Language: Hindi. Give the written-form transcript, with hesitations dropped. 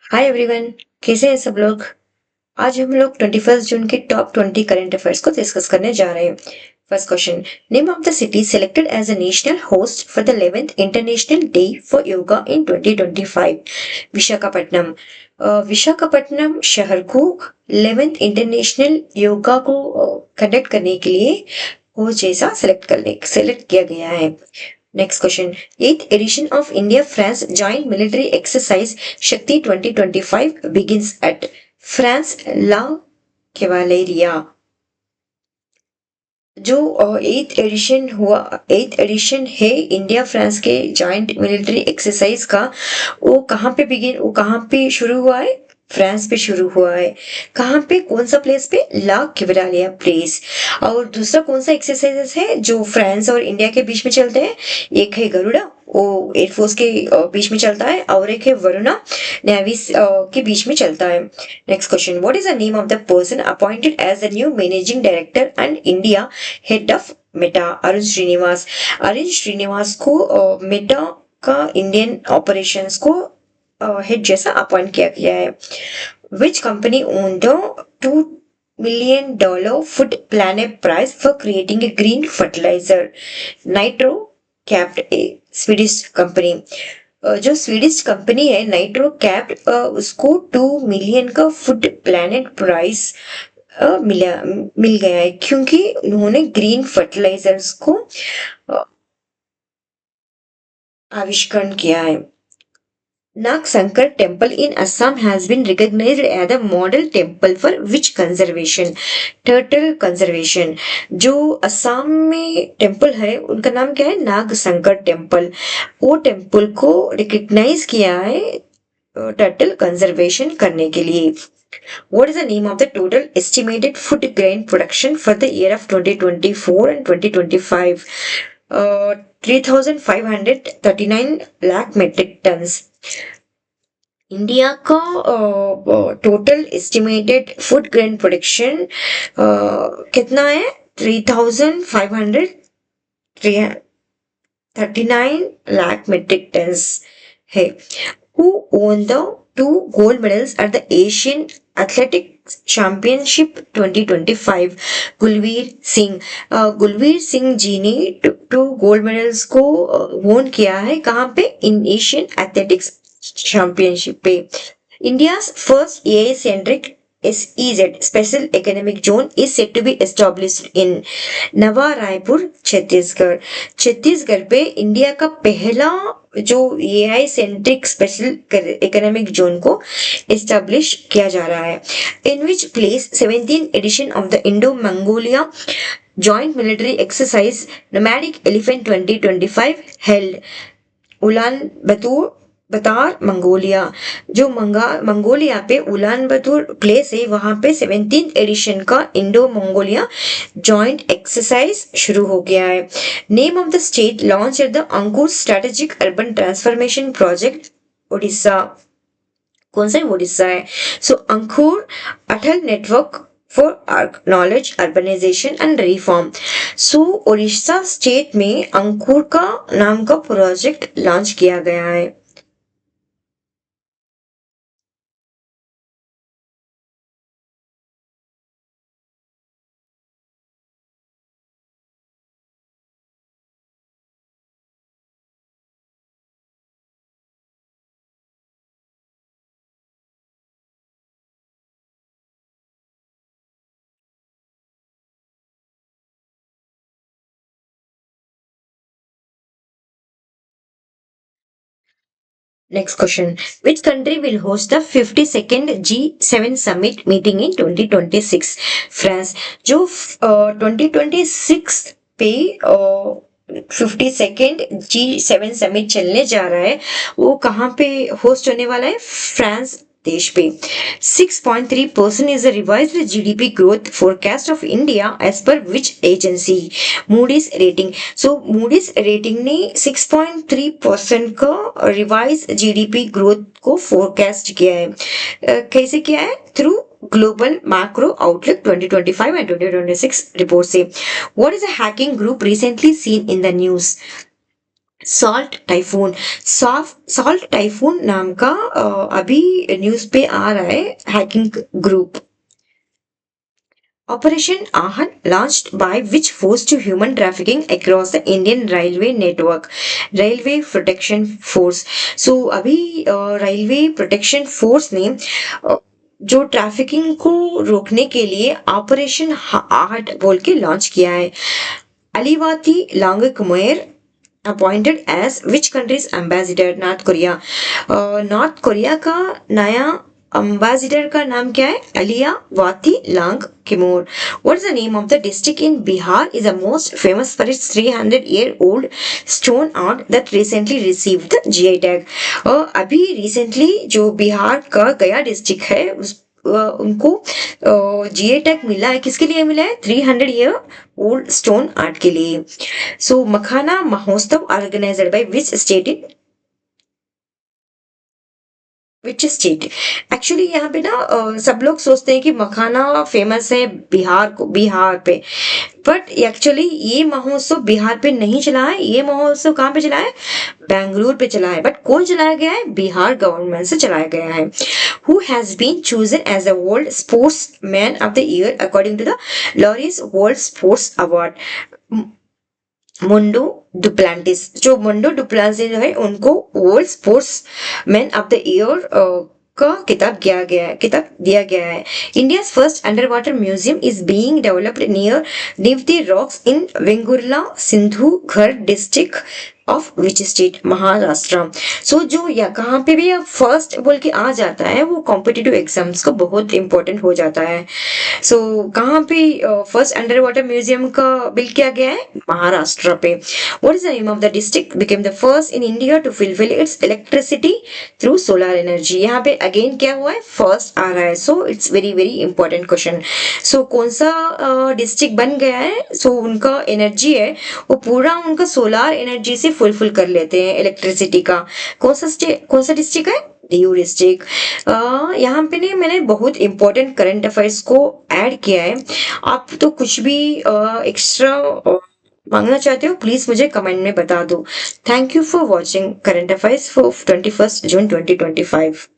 Hi everyone. कैसे हैं सब लोग। आज हम लोग 21 जून के टॉप 20 करंट अफेयर्स को डिस्कस करने जा रहे हैं। First question, name of the city selected as a national host for the 11th international day for yoga in 2025। Visakhapatnam. Visakhapatnam शहर को 11th इंटरनेशनल योगा को कंडक्ट करने के लिए होस्ट जैसा सेलेक्ट किया गया है। Next question. 8th edition of India-France joint military exercise Shakti 2025 begins at France La Cavaleria. जो एथ एडिशन है इंडिया फ्रांस के जॉइंट मिलिट्री एक्सरसाइज का, वो कहाँ पे शुरू हुआ है? फ्रांस पे शुरू हुआ है। कहाँ पे, कौन सा प्लेस पे? ला किवरालिया प्लेस। और दूसरा कौन सा एक्सरसाइजेस है जो फ्रांस और इंडिया के बीच में चलते हैं? एक है गरुड़ा, वो एयरफोर्स के बीच में चलता है, और एक है वरुणा, नेवी के बीच में चलता है। Next question, what is the name of the person appointed as the new managing director and India head of Meta? Arun Srinivas. Arun Srinivas को मेटा का इंडियन ऑपरेशंस को हेड जैसा अपॉइंट किया गया है। Which company own the $2 million Food Planet Prize for creating a green fertilizer? Nitro capped, A Swedish company. जो स्वीडिश कंपनी है नाइट्रो कैप्ड, उसको 2 मिलियन का फूड प्लैनेट प्राइज मिल गया है, क्योंकि उन्होंने ग्रीन फर्टिलाइजर्स को आविष्करण किया है। Nagsankar Temple in Assam has been recognized as a model temple for which conservation? Turtle conservation. जो असम में टेम्पल है उनका नाम क्या है? नागशंकर टेम्पल। वो टेम्पल को रिकग्नाइज किया है टर्टल कंजर्वेशन करने के लिए। What is the name of the total estimated food grain production for the year of 2024 and 2025? 3,539 lakh metric tons. India का total estimated food grain production कितना है? 3,539 lakh metric tons है। Who won the 2 gold medals at the Asian Athletics Championship 2025? Gulveer Singh. Gulveer Singh ji ने 2 गोल्ड मेडल्स को वोन किया है। कहाँ पे? इन एशियन एथलेटिक्स चैंपियनशिप पे। India's first AI-centric SEZ Special Economic Zone is set to be established in नवा रायपुर, छत्तीसगढ़। छत्तीसगढ़ पे इंडिया का पहला जो AI centric special economic zone को एस्टेब्लिश किया जा रहा है। In which place 17th edition of the Indo-Mongolia Joint Military Exercise Nomadic Elephant 2025 held Ulan बतार मंगोलिया। जो मंगोलिया पे उलान बतूर प्लेस है, वहां पे 17th एडिशन का इंडो मंगोलिया जॉइंट एक्सरसाइज शुरू हो गया है। Name of the state launch at the Ankur strategic urban transformation project? Odisha. कौन सा? ओडिशा है। So Ankur Atal network for knowledge urbanisation and reform. So Odisha state में अंकुर का नाम का प्रोजेक्ट लॉन्च किया गया है। Next question. Which country will host the 52nd G7 summit meeting in 2026? France. जो 2026 पे 52nd G7 समिट चलने जा रहा है, वो कहाँ पे होस्ट होने वाला है? फ्रांस देश पे। 6.3% is the revised GDP growth forecast of India as per which agency? Moody's rating. So Moody's rating ने 6.3% का रिवाइज जीडीपी ग्रोथ को फोरकास्ट किया है। कैसे किया है? Through global macro outlook 2025 and 2026 report से। What is a hacking group recently seen in the news? Salt typhoon नाम का अभी न्यूज पे आ रहा है hacking group. Operation Ahan launched by which forced to human trafficking across the Indian railway network, Railway Protection Force। So अभी रेलवे प्रोटेक्शन फोर्स ने जो ट्रैफिकिंग को रोकने के लिए ऑपरेशन आहट बोल के लॉन्च किया है। Aliwati Longkumer appointed as which country's ambassador, North Korea. North Korea का नया एम्बेसडर का नाम क्या है? Aliwati Longkumer. What's the name of the district in Bihar is the most famous for its 300-year-old stone art that recently received the GI tag। अभी रिसेंटली जो बिहार का गया डिस्ट्रिक्ट है उनको जीए टैग मिला है। किसके लिए मिला है? 300 ईयर ओल्ड स्टोन आर्ट के लिए। So Makhana Mahotsav organised by which state in which state? Actually यहाँ पे ना सब लोग सोचते हैं कि मखाना फेमस है बिहार पे, बट एक्चुअली ये महोत्सव बिहार पे नहीं चला है। ये महोत्सव कहाँ पे चला है? बेंगलुरु पे चला है। बट कौन चलाया गया है? बिहार गवर्नमेंट से चलाया गया है। Who has been chosen as the world sportsman of the year according to the Laureus world sports award? Mondo Duplantis. जो मुंडो डुप्लांटिस है उनको world sportsman of the year का किताब दिया गया है। India first underwater museum is being developed near Nivati rocks in Vengurla Sindhudurg district of which state? Maharashtra. So जो या कहाँ पे भी फर्स्ट बोल के आ जाता है वो कॉम्पिटिटिव एग्जाम्स का बहुत इंपॉर्टेंट हो जाता है। सो कहाँ पे फर्स्ट अंडर वाटर म्यूजियम का बिल किया गया है? महाराष्ट्र पे। What is the name of the district became the first in India to fulfil its electricity through solar energy? यहाँ पे अगेन क्या हुआ है? फर्स्ट आ रहा है। So it's very very important question. So कौन सा डिस्ट्रिक्ट बन गया है? सो उनका एनर्जी है वो पूरा उनका सोलर एनर्जी से फुलफिल कर लेते हैं इलेक्ट्रिसिटी का। कौन सा डिस्ट्रिक्ट है? दीव डिस्ट्रिक्ट। यहाँ पे नहीं, मैंने बहुत इंपॉर्टेंट करंट अफेयर्स को ऐड किया है। आप तो कुछ भी एक्स्ट्रा मांगना चाहते हो प्लीज मुझे कमेंट में बता दो। Thank you for watching current affairs for 21 June 2025।